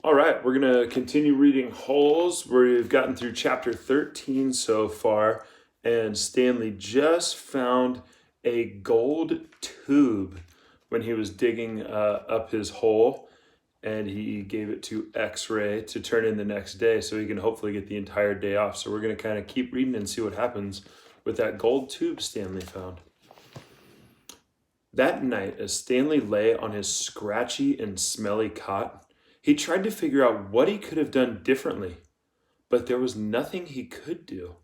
All right, we're going to continue reading Holes. We've gotten through chapter 13 so far, and Stanley just found a gold tube when he was digging up his hole, and he gave it to X-Ray to turn in the next day so he can hopefully get the entire day off. So we're going to kind of keep reading and see what happens with that gold tube Stanley found. That night, as Stanley lay on his scratchy and smelly cot, he tried to figure out what he could have done differently, but there was nothing he could do.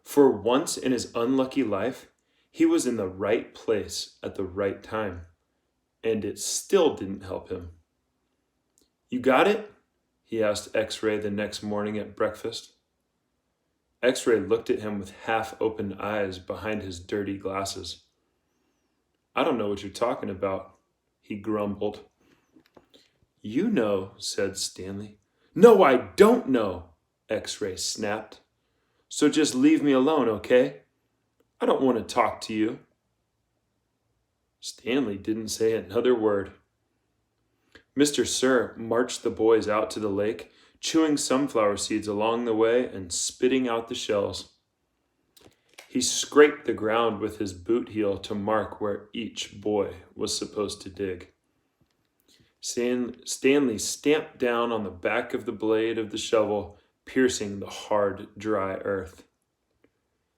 For once in his unlucky life, he was in the right place at the right time, and it still didn't help him. "You got it?" he asked X-Ray the next morning at breakfast. X-Ray looked at him with half-opened eyes behind his dirty glasses. "I don't know what you're talking about," he grumbled. "You know," said Stanley. "No, I don't know," X-Ray snapped. "So just leave me alone, okay? I don't want to talk to you." Stanley didn't say another word. Mr. Sir marched the boys out to the lake, chewing sunflower seeds along the way and spitting out the shells. He scraped the ground with his boot heel to mark where each boy was supposed to dig. Stanley stamped down on the back of the blade of the shovel, piercing the hard, dry earth.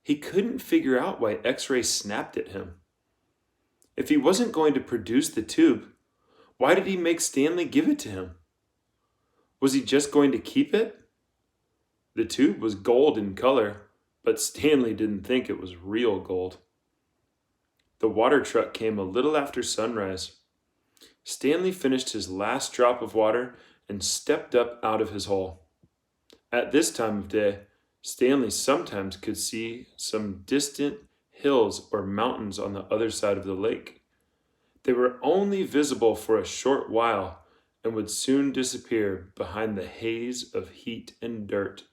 He couldn't figure out why X-Ray snapped at him. If he wasn't going to produce the tube, why did he make Stanley give it to him? Was he just going to keep it? The tube was gold in color, but Stanley didn't think it was real gold. The water truck came a little after sunrise. Stanley finished his last drop of water and stepped up out of his hole. At this time of day, Stanley sometimes could see some distant hills or mountains on the other side of the lake. They were only visible for a short while and would soon disappear behind the haze of heat and dirt.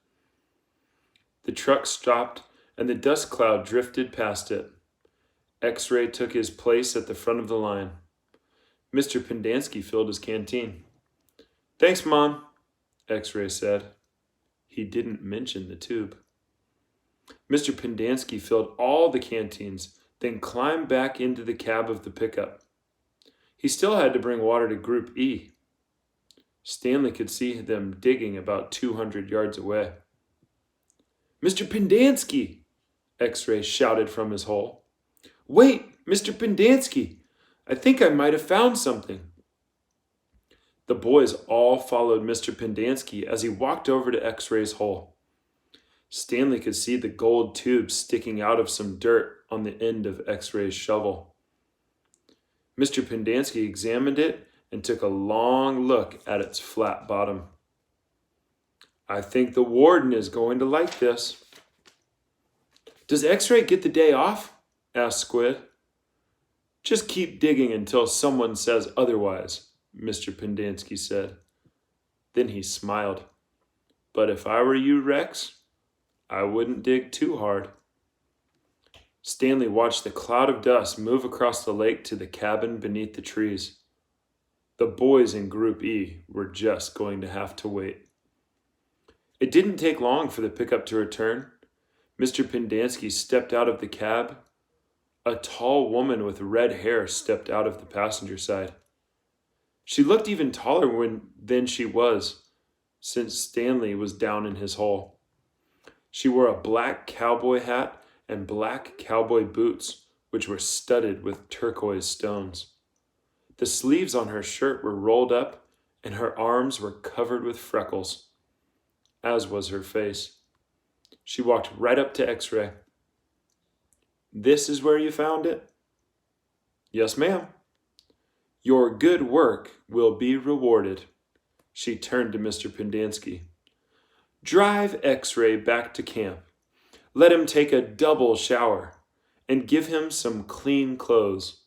The truck stopped and the dust cloud drifted past it. X-Ray took his place at the front of the line. Mr. Pendanski filled his canteen. "Thanks, Mom," X-Ray said. He didn't mention the tube. Mr. Pendanski filled all the canteens, then climbed back into the cab of the pickup. He still had to bring water to Group E. Stanley could see them digging about 200 yards away. "Mr. Pendanski!" X-Ray shouted from his hole. "Wait, Mr. Pendanski! I think I might have found something." The boys all followed Mr. Pendanski as he walked over to X-Ray's hole. Stanley could see the gold tube sticking out of some dirt on the end of X-Ray's shovel. Mr. Pendanski examined it and took a long look at its flat bottom. "I think the warden is going to like this." "Does X-Ray get the day off?" asked Squid. "Just keep digging until someone says otherwise," Mr. Pendanski said. Then he smiled. "But if I were you, Rex, I wouldn't dig too hard." Stanley watched the cloud of dust move across the lake to the cabin beneath the trees. The boys in Group E were just going to have to wait. It didn't take long for the pickup to return. Mr. Pendanski stepped out of the cab. A tall woman with red hair stepped out of the passenger side. She looked even taller than she was, since Stanley was down in his hole. She wore a black cowboy hat and black cowboy boots, which were studded with turquoise stones. The sleeves on her shirt were rolled up, and her arms were covered with freckles, as was her face. She walked right up to X-Ray. "This is where you found it?" "Yes, ma'am." "Your good work will be rewarded." She turned to Mr. Pendanski. "Drive X-Ray back to camp. Let him take a double shower and give him some clean clothes.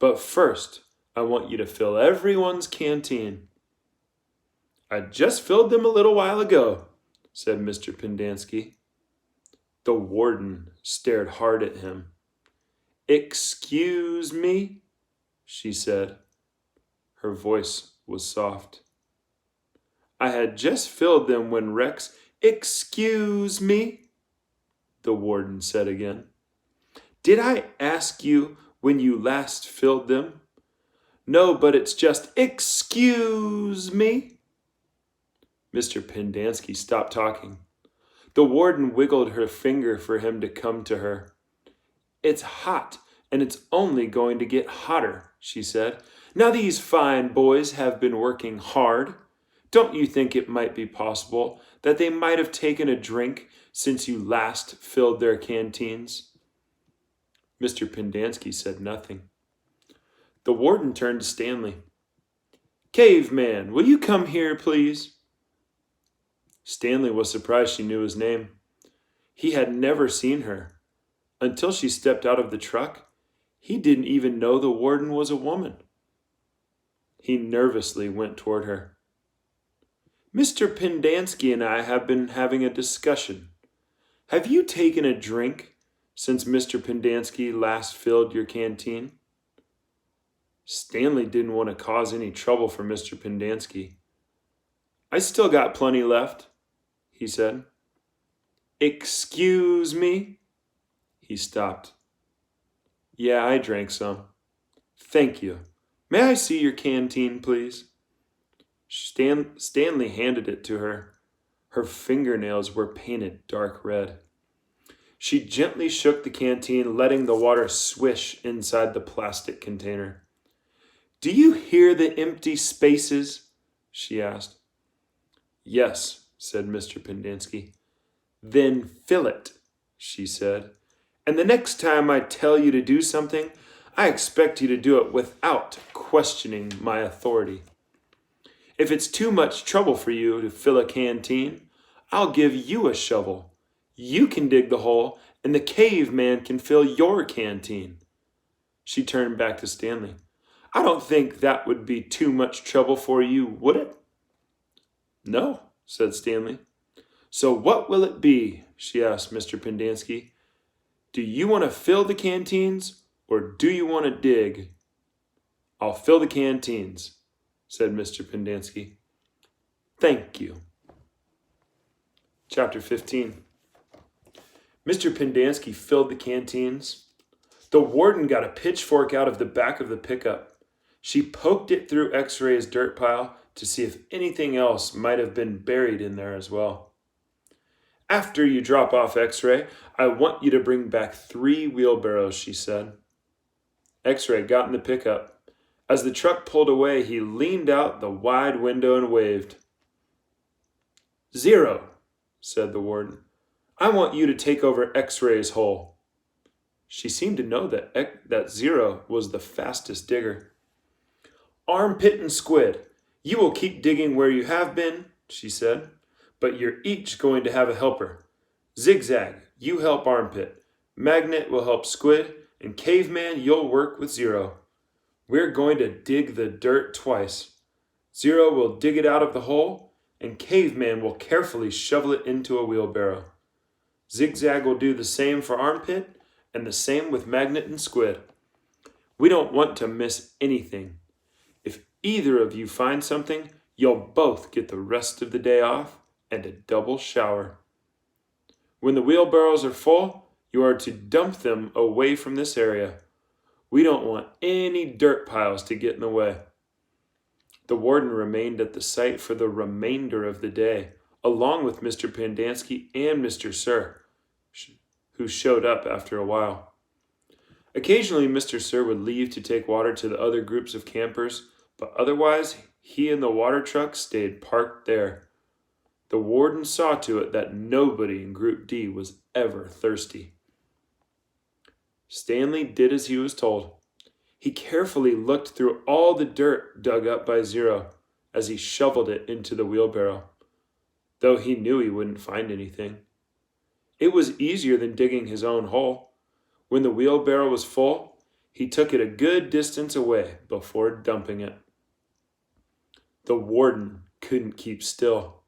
But first, I want you to fill everyone's canteen." "I just filled them a little while ago," said Mr. Pendanski. The warden stared hard at him. "Excuse me?" she said. Her voice was soft. I had just filled them when Rex— Excuse me, the warden said again. Did I ask you when you last filled them? No, but it's just— Excuse me. Mr. Pendanski stopped talking. The warden wiggled her finger for him to come to her. It's hot, and it's only going to get hotter, she said. Now these fine boys have been working hard. Don't you think it might be possible that they might have taken a drink since you last filled their canteens? Mr. Pendanski said nothing. The warden turned to Stanley. Caveman, will you come here, please? Stanley was surprised she knew his name. He had never seen her. Until she stepped out of the truck, he didn't even know the warden was a woman. He nervously went toward her. Mr. Pendanski and I have been having a discussion. Have you taken a drink since Mr. Pendanski last filled your canteen? Stanley didn't want to cause any trouble for Mr. Pendanski. I still got plenty left, he said. Excuse me? He stopped. Yeah, I drank some. Thank you. May I see your canteen, please? Stanley handed it to her. Her fingernails were painted dark red. She gently shook the canteen, letting the water swish inside the plastic container. Do you hear the empty spaces? She asked. Yes, said Mr. Pendanski. Then fill it, she said. And the next time I tell you to do something, I expect you to do it without questioning my authority. If it's too much trouble for you to fill a canteen, I'll give you a shovel. You can dig the hole, and the caveman can fill your canteen. She turned back to Stanley. I don't think that would be too much trouble for you, would it? No, said Stanley. So what will it be? She asked Mr. Pendanski. Do you want to fill the canteens, or do you want to dig? I'll fill the canteens, said Mr. Pendanski. Thank you. Chapter 15. Mr. Pendanski filled the canteens. The warden got a pitchfork out of the back of the pickup. She poked it through X-Ray's dirt pile to see if anything else might have been buried in there as well. After you drop off X-Ray, I want you to bring back 3 wheelbarrows, she said. X-Ray got in the pickup. As the truck pulled away, he leaned out the wide window and waved. 0, said the warden. I want you to take over X-Ray's hole. She seemed to know that 0 was the fastest digger. Armpit and Squid, you will keep digging where you have been, she said, but you're each going to have a helper. Zigzag, you help Armpit. Magnet will help Squid, and Caveman, you'll work with 0. We're going to dig the dirt twice. 0 will dig it out of the hole, and Caveman will carefully shovel it into a wheelbarrow. Zigzag will do the same for Armpit, and the same with Magnet and Squid. We don't want to miss anything. If either of you find something, you'll both get the rest of the day off and a double shower. When the wheelbarrows are full, you are to dump them away from this area. We don't want any dirt piles to get in the way. The warden remained at the site for the remainder of the day, along with Mr. Pendanski and Mr. Sir, who showed up after a while. Occasionally, Mr. Sir would leave to take water to the other groups of campers, but otherwise, he and the water truck stayed parked there. The warden saw to it that nobody in Group D was ever thirsty. Stanley did as he was told. He carefully looked through all the dirt dug up by 0 as he shoveled it into the wheelbarrow, though he knew he wouldn't find anything. It was easier than digging his own hole. When the wheelbarrow was full, he took it a good distance away before dumping it. The warden couldn't keep still.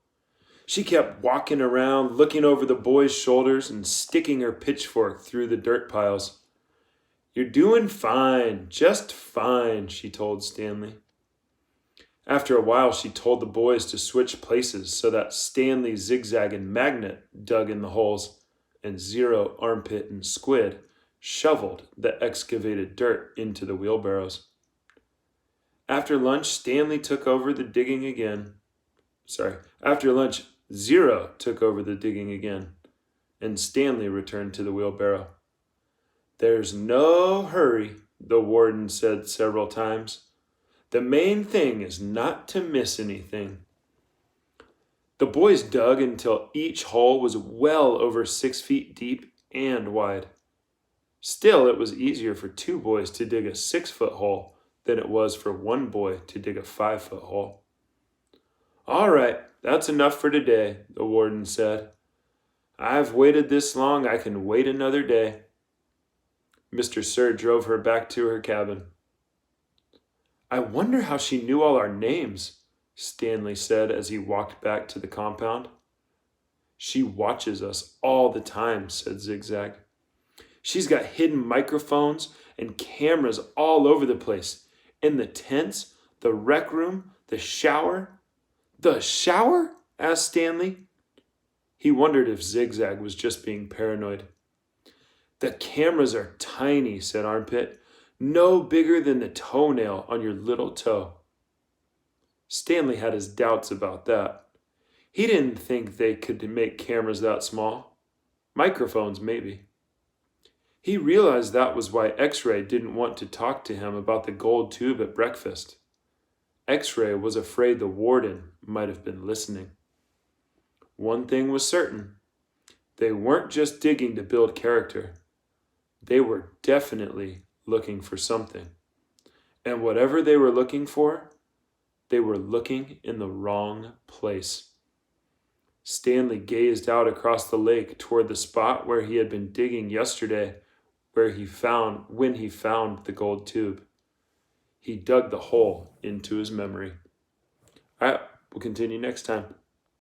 She kept walking around, looking over the boys' shoulders and sticking her pitchfork through the dirt piles. You're doing fine, just fine, she told Stanley. After a while, she told the boys to switch places so that Stanley, Zigzag, and Magnet dug in the holes, and Zero, Armpit, and Squid shoveled the excavated dirt into the wheelbarrows. After lunch, Stanley took over the digging again. After lunch, Zero took over the digging again, and Stanley returned to the wheelbarrow. "There's no hurry," the warden said several times. "The main thing is not to miss anything." The boys dug until each hole was well over 6 feet deep and wide. Still, it was easier for 2 boys to dig a 6-foot hole than it was for 1 boy to dig a 5-foot hole. "All right, that's enough for today," the warden said. "I've waited this long, I can wait another day." Mr. Sir drove her back to her cabin. "I wonder how she knew all our names," Stanley said as he walked back to the compound. "She watches us all the time," said Zigzag. "She's got hidden microphones and cameras all over the place. In the tents, the rec room, the shower." "The shower?" asked Stanley. He wondered if Zigzag was just being paranoid. "The cameras are tiny," said Armpit. "No bigger than the toenail on your little toe." Stanley had his doubts about that. He didn't think they could make cameras that small. Microphones, maybe. He realized that was why X-Ray didn't want to talk to him about the gold tube at breakfast. X-Ray was afraid the warden might have been listening. One thing was certain. They weren't just digging to build character. They were definitely looking for something. And whatever they were looking for, they were looking in the wrong place. Stanley gazed out across the lake toward the spot where he had been digging yesterday, when he found the gold tube. He dug the hole into his memory. All right, we'll continue next time.